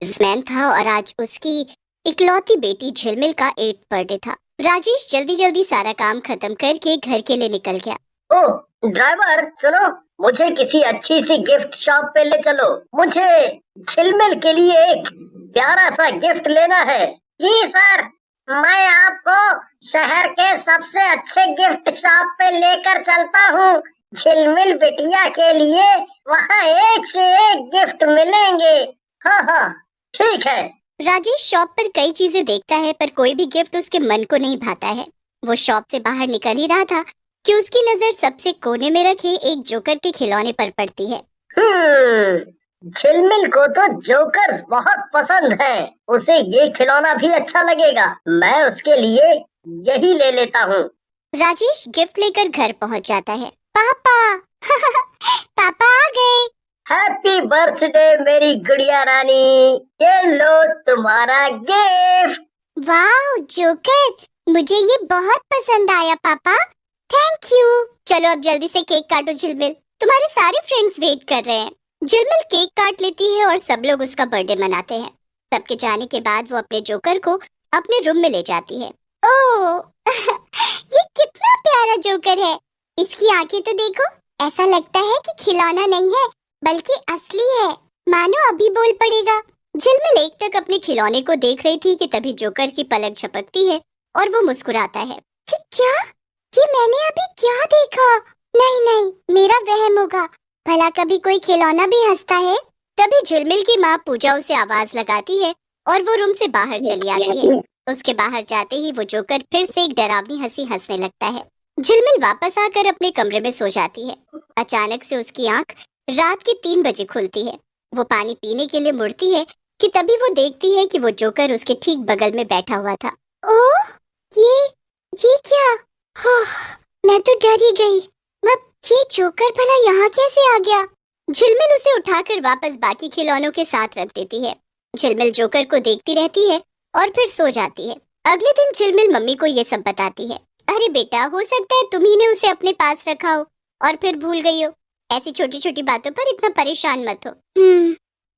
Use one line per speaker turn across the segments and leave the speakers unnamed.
Businessman था और आज उसकी इकलौती बेटी झिलमिल का 8th बर्थडे था। राजेश जल्दी जल्दी सारा काम खत्म करके घर के लिए निकल गया।
ओह ड्राइवर सुनो, मुझे किसी अच्छी सी गिफ्ट शॉप पे ले चलो। मुझे झिलमिल के लिए एक प्यारा सा गिफ्ट लेना है। जी सर, मैं आपको शहर के सबसे अच्छे गिफ्ट शॉप पे लेकर चलता हूँ। झिलमिल बिटिया के लिए वहाँ एक से एक गिफ्ट मिलेंगे। हाँ हाँ ठीक है।
राजेश शॉप पर कई चीजें देखता है पर कोई भी गिफ्ट उसके मन को नहीं भाता है। वो शॉप से बाहर निकल ही रहा था कि उसकी नजर सबसे कोने में रखे एक जोकर के खिलौने पर पड़ती है।
झिलमिल को तो जोकर्स बहुत पसंद है, उसे ये खिलौना भी अच्छा लगेगा। मैं उसके लिए यही ले लेता हूँ।
राजेश गिफ्ट लेकर घर पहुँच जाता है। पापा पापा आ गए।
हैप्पी बर्थडे मेरी गुड़िया रानी, ये लो तुम्हारा गिफ्ट।
वाह जोकर, मुझे ये बहुत पसंद आया पापा, थैंक यू। चलो अब जल्दी से केक काटो झिलमिल, तुम्हारे सारे फ्रेंड्स वेट कर रहे हैं। झिलमिल केक काट लेती है और सब लोग उसका बर्थडे मनाते हैं। सबके जाने के बाद वो अपने जोकर को अपने रूम में ले जाती है। ओह ये कितना प्यारा जोकर है, इसकी आंखें तो देखो, ऐसा लगता है कि खिलौना नहीं है बल्कि असली है, मानो अभी बोल पड़ेगा। झिलमिल एक टक अपने खिलौने को देख रही थी कि तभी जोकर की पलक झपकती है और वो मुस्कुराता है। क्या ये मैंने अभी क्या देखा? नहीं नहीं, मेरा वहम होगा, भला कभी कोई खिलौना भी हंसता है? तभी झिलमिल की माँ पूजा उसे आवाज लगाती है और वो रूम से बाहर चली आती है। उसके बाहर जाते ही वो जोकर फिर से एक डरावनी हंसी हंसने लगता है। झिलमिल वापस आकर अपने कमरे में सो जाती है। अचानक से उसकी आंख रात के 3 बजे खुलती है। वो पानी पीने के लिए मुड़ती है कि तभी वो देखती है कि वो जोकर उसके ठीक बगल में बैठा हुआ था। ओह ये क्या? मैं तो डर ही गई। ये जोकर भला यहाँ कैसे आ गया? झिलमिल उसे उठाकर वापस बाकी खिलौनों के साथ रख देती है। झिलमिल जोकर को देखती रहती है और फिर सो जाती है। अगले दिन झिलमिल मम्मी को ये सब बताती है। अरे बेटा, हो सकता है तुम ही ने उसे अपने पास रखा हो और फिर भूल गई हो। ऐसी छोटी छोटी बातों पर इतना परेशान मत हो।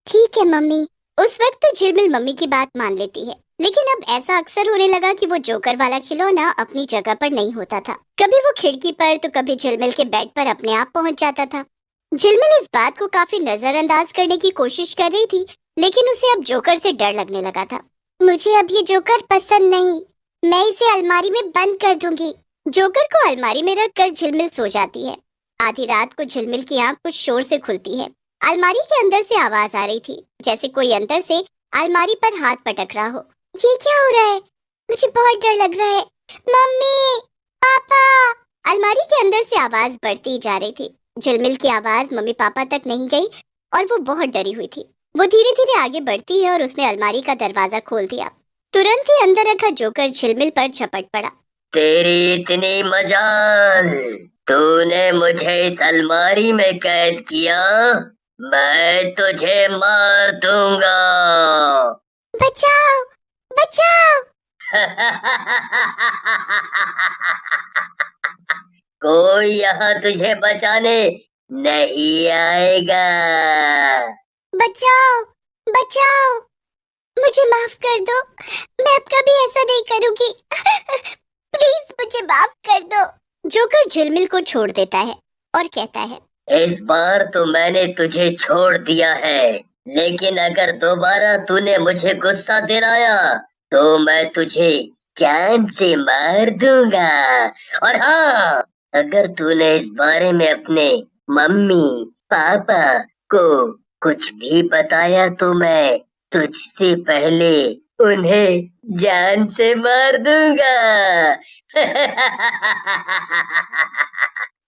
ठीक है मम्मी। उस वक्त तो झिलमिल मम्मी की बात मान लेती है, लेकिन अब ऐसा अक्सर होने लगा कि वो जोकर वाला खिलौना अपनी जगह पर नहीं होता था। कभी वो खिड़की पर तो कभी झिलमिल के बेड पर अपने आप पहुंच जाता था। झिलमिल इस बात को काफी नजरअंदाज करने की कोशिश कर रही थी, लेकिन उसे अब जोकर से डर लगने लगा था। मुझे अब ये जोकर पसंद नहीं, मैं इसे अलमारी में बंद कर दूंगी। जोकर को अलमारी में रखकर झिलमिल सो जाती है। आधी रात को झिलमिल की आंख कुछ शोर से खुलती है। अलमारी के अंदर से आवाज आ रही थी, जैसे कोई अंदर से अलमारी पर हाथ पटक रहा हो। ये क्या हो रहा है? मुझे बहुत डर लग रहा है। मम्मी, पापा। अलमारी के अंदर से आवाज बढ़ती जा रही थी। झिलमिल की आवाज मम्मी पापा तक नहीं गई और वो बहुत डरी हुई थी। वो धीरे धीरे आगे बढ़ती है और उसने अलमारी का दरवाजा खोल दिया। तुरंत ही अंदर रखा जोकर झिलमिल पर झपट पड़ा।
तेरी इतनी मजाल, तूने मुझे इस अलमारी में कैद किया, मैं तुझे मार दूंगा।
बचाओ बचाओ।
कोई यहाँ तुझे बचाने नहीं आएगा।
बचाओ बचाओ, मुझे माफ कर दो, मैं अब कभी ऐसा नहीं करूंगी। प्लीज मुझे माफ कर दो। जोकर झिलमिल को छोड़ देता है और कहता है,
इस बार तो मैंने तुझे छोड़ दिया है, लेकिन अगर दोबारा तूने मुझे गुस्सा दिलाया तो मैं तुझे जान से मार दूंगा। और हाँ, अगर तूने इस बारे में अपने मम्मी पापा को कुछ भी बताया तो मैं तुझसे पहले उन्हें जान से मार दूंगा।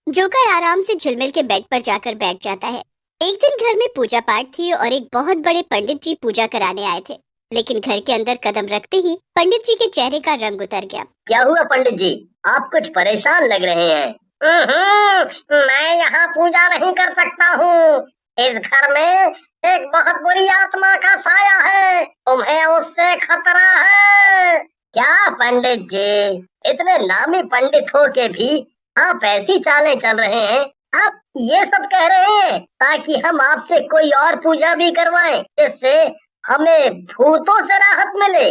जोकर आराम से झिलमिल के बेड पर जाकर बैठ जाता है। एक दिन घर में पूजा पाठ थी और एक बहुत बड़े पंडित जी पूजा कराने आए थे, लेकिन घर के अंदर कदम रखते ही पंडित जी के चेहरे का रंग उतर गया।
क्या हुआ पंडित जी, आप कुछ परेशान लग रहे हैं। मैं यहाँ पूजा नहीं कर सकता हूँ। इस घर में एक बहुत बुरी आत्मा का साया है, तुम्हें उससे खतरा है। क्या पंडित जी, इतने नामी पंडित हो के भी आप ऐसी चालें चल रहे हैं? आप ये सब कह रहे हैं ताकि हम आपसे कोई और पूजा भी करवाएं, जिससे हमें भूतों से राहत मिले।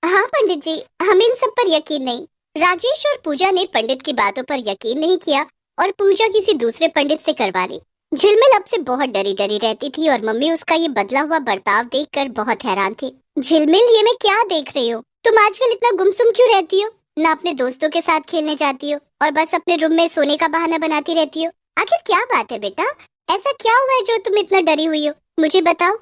हाँ पंडित जी, हमें इन सब पर यकीन नहीं। राजेश और पूजा ने पंडित की बातों पर यकीन नहीं किया और पूजा किसी दूसरे पंडित से करवा ली। झिलमिल अब से बहुत डरी डरी रहती थी और मम्मी उसका ये बदला हुआ बर्ताव देखकर बहुत हैरान थी। झिलमिल, ये मैं क्या देख रही हूँ? तुम आजकल इतना गुमसुम क्यों रहती हो? ना अपने दोस्तों के साथ खेलने जाती हो और बस अपने रूम में सोने का बहाना बनाती रहती हो। आखिर क्या बात है बेटा? ऐसा क्या हुआ है जो तुम इतना डरी हुई हो? मुझे बताओ।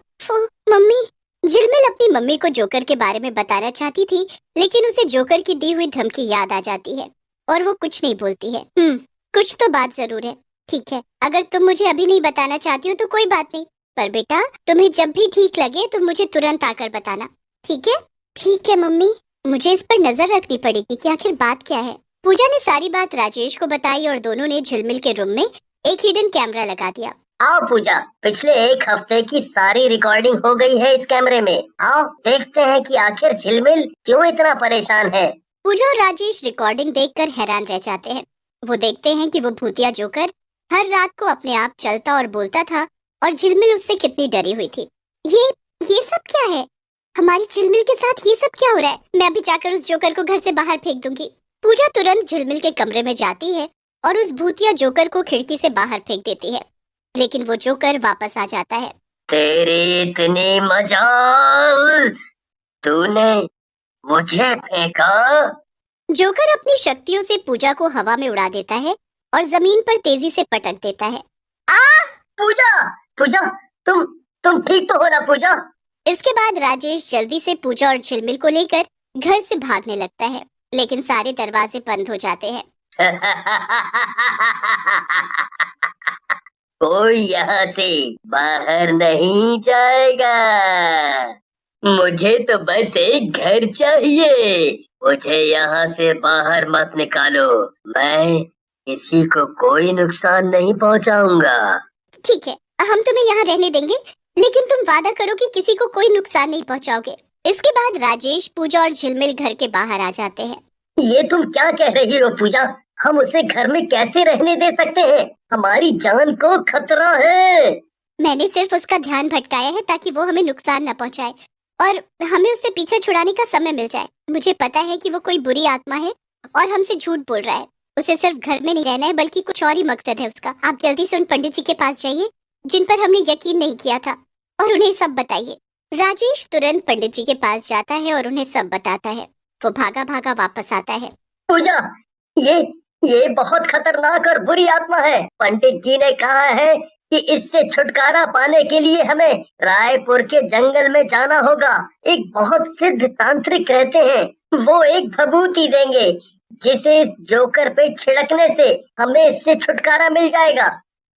मम्मी। झिलमिल अपनी मम्मी को जोकर के बारे में बताना चाहती थी, लेकिन उसे जोकर की दी हुई धमकी याद आ जाती है और वो कुछ नहीं बोलती है। कुछ तो बात जरूर है। ठीक है, अगर तुम मुझे अभी नहीं बताना चाहती हो तो कोई बात नहीं, पर बेटा तुम्हें जब भी ठीक लगे तो मुझे तुरंत आकर बताना, ठीक है? ठीक है मम्मी, मुझे इस पर नजर रखनी पड़ेगी कि आखिर बात क्या है। पूजा ने सारी बात राजेश को बताई और दोनों ने झिलमिल के रूम में एक हिडन कैमरा लगा दिया।
आओ पूजा, पिछले एक हफ्ते की सारी रिकॉर्डिंग हो गई है इस कैमरे में। आओ देखते हैं कि आखिर झिलमिल क्यों इतना परेशान है।
पूजा और राजेश रिकॉर्डिंग देखकर हैरान रह जाते हैं। वो देखते हैं कि वो भूतिया जोकर हर रात को अपने आप चलता और बोलता था और झिलमिल उससे कितनी डरी हुई थी। ये सब क्या है? हमारी झिलमिल के साथ ये सब क्या हो रहा है? मैं अभी जाकर उस जोकर को घर से बाहर फेंक दूंगी। पूजा तुरंत झिलमिल के कमरे में जाती है और उस भूतिया जोकर को खिड़की से बाहर फेंक देती है, लेकिन वो जोकर वापस आ जाता है।
तेरी इतनी मजाल, तूने मुझे फेंका।
जोकर अपनी शक्तियों से पूजा को हवा में उड़ा देता है और जमीन पर तेजी से पटक देता है।
पूजा, पूजा, तुम ठीक तो हो ना पूजा?
इसके बाद राजेश जल्दी से पूजा और झिलमिल को लेकर घर से भागने लगता है, लेकिन सारे दरवाजे बंद हो जाते हैं।
कोई यहाँ से बाहर नहीं जाएगा। मुझे तो बस एक घर चाहिए। मुझे यहाँ से बाहर मत निकालो। मैं किसी को कोई नुकसान नहीं पहुँचाऊंगा।
ठीक है, हम तुम्हें यहाँ रहने देंगे, लेकिन तुम वादा करो कि किसी को कोई नुकसान नहीं पहुँचाओगे। इसके बाद राजेश, पूजा और झिलमिल घर के बाहर आ जाते हैं।
ये तुम क्या कह रही हो पूजा? हम उसे घर में कैसे रहने दे सकते हैं? हमारी जान को खतरा है।
मैंने सिर्फ उसका ध्यान भटकाया है ताकि वो हमें नुकसान न पहुंचाए और हमें उससे पीछा छुड़ाने का समय मिल जाए। मुझे पता है कि वो कोई बुरी आत्मा है और हमसे झूठ बोल रहा है। उसे सिर्फ घर में नहीं रहना है, बल्कि कुछ और ही मकसद है उसका। आप जल्दी से उन पंडित जी के पास जाइए जिन पर हमने यकीन नहीं किया था और उन्हें सब बताइए। राजेश तुरंत पंडित जी के पास जाता है और उन्हें सब बताता है। वो भागा भागा वापस आता है।
पूजा, ये बहुत खतरनाक और बुरी आत्मा है। पंडित जी ने कहा है कि इससे छुटकारा पाने के लिए हमें रायपुर के जंगल में जाना होगा। एक बहुत सिद्ध तांत्रिक रहते हैं, वो एक भभूति देंगे जिसे इस जोकर पे छिड़कने से हमें इससे छुटकारा मिल जाएगा।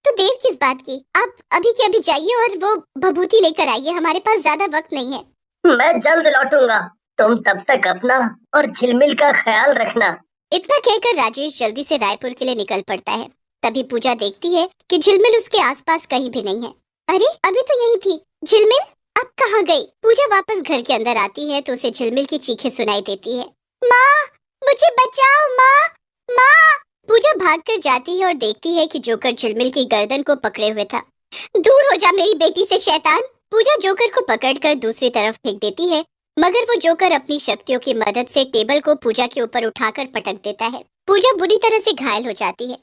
तो देर किस बात की? आप अभी के अभी जाइए और वो भभूति लेकर आइए। हमारे पास ज्यादा वक्त नहीं है।
मैं जल्द लौटूंगा। तुम तब तक अपना और झिलमिल का ख्याल रखना।
इतना कहकर राजेश जल्दी से रायपुर के लिए निकल पड़ता है। तभी पूजा देखती है कि झिलमिल उसके आसपास कहीं भी नहीं है। अरे, अभी तो यही थी। झिलमिल अब कहाँ गई? पूजा वापस घर के अंदर आती है तो उसे झिलमिल की चीखें सुनाई देती है। माँ, मुझे बचाओ माँ, माँ। पूजा भागकर जाती है और देखती है कि जोकर झिलमिल की गर्दन को पकड़े हुए था। दूर हो जा मेरी बेटी से शैतान। पूजा जोकर को पकड़कर दूसरी तरफ फेंक देती है, मगर वो जोकर अपनी शक्तियों की मदद से टेबल को पूजा के ऊपर उठाकर पटक देता है। पूजा बुरी तरह से घायल हो जाती है।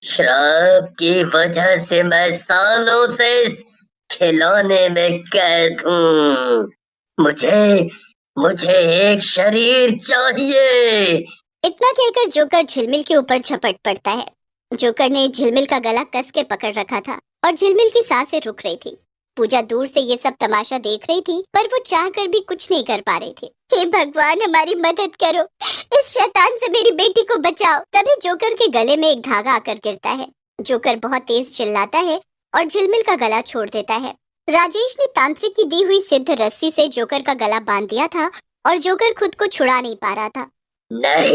श्राप की वजह से मैं सालों से इस खिलौने में कैद हूँ। मुझे एक शरीर चाहिए।
इतना कहकर जोकर झिलमिल के ऊपर झपट पड़ता है। जोकर ने झिलमिल का गला कस के पकड़ रखा था और झिलमिल की सांसें रुक रही थी। पूजा दूर से ये सब तमाशा देख रही थी, पर वो चाहकर भी कुछ नहीं कर पा रही थी। हे भगवान, हमारी मदद करो, इस शैतान से मेरी बेटी को बचाओ। तभी जोकर के गले में एक धागा आकर गिरता है। जोकर बहुत तेज चिल्लाता है और झिलमिल का गला छोड़ देता है। राजेश ने तांत्रिक की दी हुई सिद्ध रस्सी से जोकर का गला बांध दिया था और जोकर खुद को छुड़ा नहीं पा रहा था।
नहीं,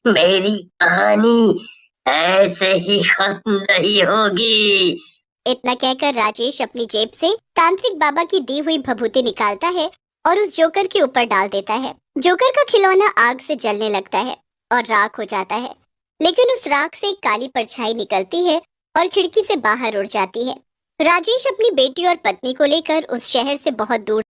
मेरी कहानी ऐसे ही खत्म नहीं होगी।
इतना कहकर राजेश अपनी जेब से तांत्रिक बाबा की दी हुई भभूति निकालता है और उस जोकर के ऊपर डाल देता है। जोकर का खिलौना आग से जलने लगता है और राख हो जाता है, लेकिन उस राख से एक काली परछाई निकलती है और खिड़की से बाहर उड़ जाती है। राजेश अपनी बेटी और पत्नी को लेकर उस शहर से बहुत दूर